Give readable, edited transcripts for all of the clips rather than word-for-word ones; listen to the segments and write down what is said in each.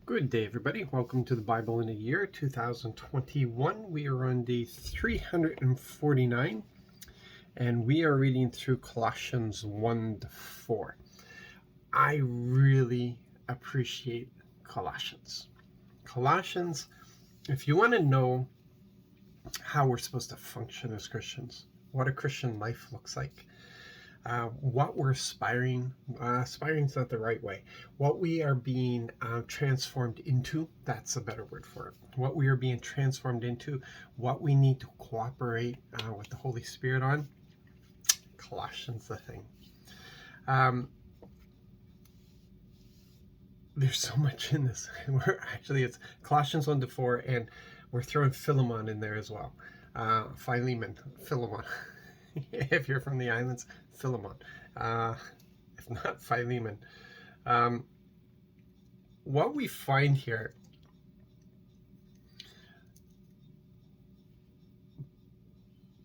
Good day, everybody. Welcome to the Bible in a Year 2021. We are on day 349, and we are reading through Colossians 1 to 4. I really appreciate Colossians. Colossians, if you want to know how we're supposed to function as Christians, what a Christian life looks like, what we're aspiring is not the right way, what we are being transformed into, that's a better word for it, what we are being transformed into, what we need to cooperate with the Holy Spirit on. Colossians the thing. There's so much in this. It's Colossians 1 to 4, and we're throwing Philemon in there as well. Philemon. If you're from the islands, Philemon. If not, Philemon. What we find here,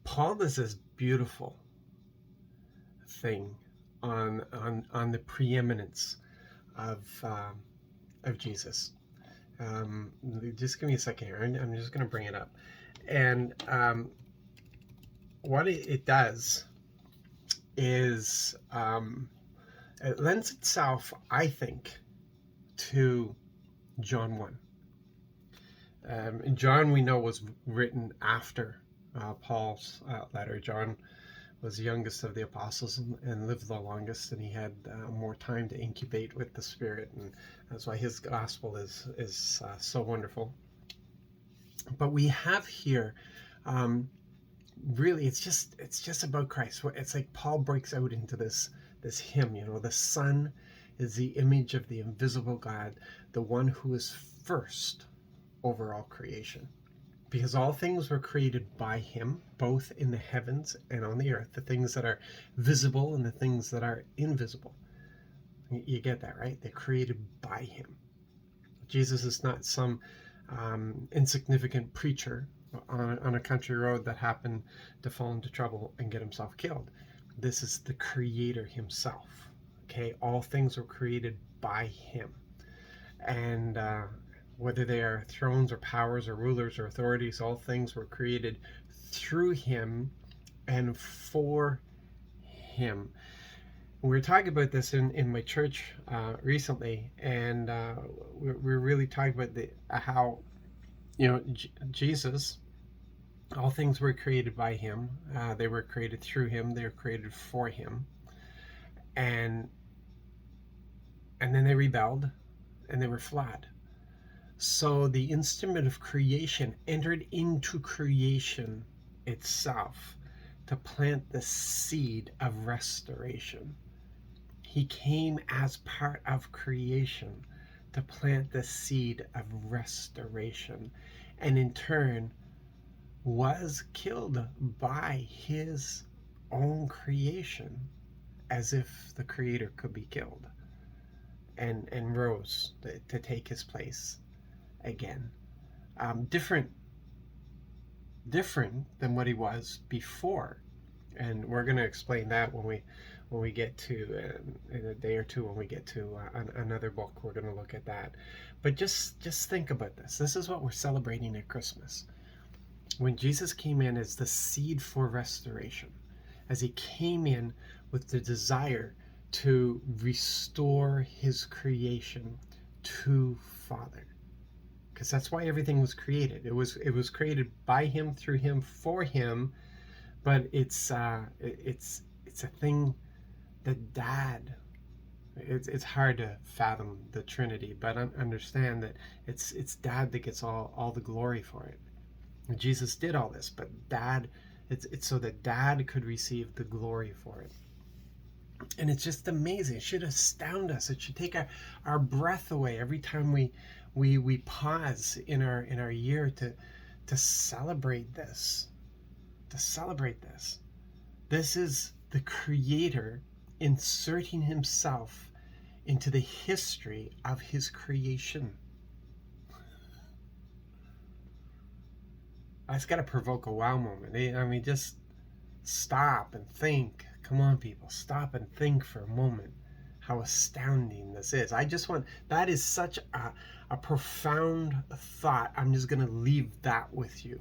Paul does this beautiful thing on the preeminence of Jesus. Just give me a second here. I'm just going to bring it up. And what it does is it lends itself, I think, to John 1. John, we know, was written after Paul's letter. John was the youngest of the apostles and lived the longest, and he had more time to incubate with the Spirit, and that's why his gospel is so wonderful. But we have here really, it's just about Christ. It's like Paul breaks out into this hymn. The Son is the image of the invisible God, the one who is first over all creation, because all things were created by him, both in the heavens and on the earth, the things that are visible and the things that are invisible. You get that, right? They're created by him. Jesus is not some insignificant preacher on a country road that happened to fall into trouble and get himself killed. This is the Creator himself. Okay, all things were created by him, and whether they are thrones or powers or rulers or authorities, all things were created through him and for him. We were talking about this in my church recently, and we're really talking about how Jesus, all things were created by him. They were created through him. They were created for him. And then they rebelled and they were flawed. So the instrument of creation entered into creation itself to plant the seed of restoration. He came as part of creation to plant the seed of restoration, and in turn was killed by his own creation, as if the Creator could be killed, and rose to take his place again. Different than what he was before, and we're going to explain that when we get to in a day or two, when we get to another book. We're going to look at that. But just think about this. This is what we're celebrating at Christmas. When Jesus came in as the seed for restoration, as he came in with the desire to restore his creation to Father, because that's why everything was created. It was created by him, through him, for him. But it's a thing that Dad. It's hard to fathom the Trinity, but understand that it's Dad that gets all the glory for it. Jesus did all this, but Dad, it's so that Dad could receive the glory for it. And it's just amazing. It should astound us. It should take our breath away every time we pause in our year to celebrate this. To celebrate this. This is the Creator inserting himself into the history of his creation. That's got to provoke a wow moment. I mean, just stop and think. Come on, people, stop and think for a moment. how astounding this is. That is such a profound thought. I'm just going to leave that with you.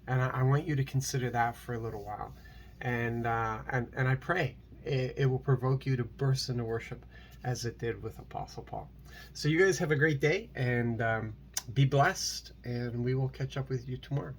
And I want you to consider that for a little while. And I pray it will provoke you to burst into worship as it did with Apostle Paul. So you guys have a great day, and be blessed, and we will catch up with you tomorrow.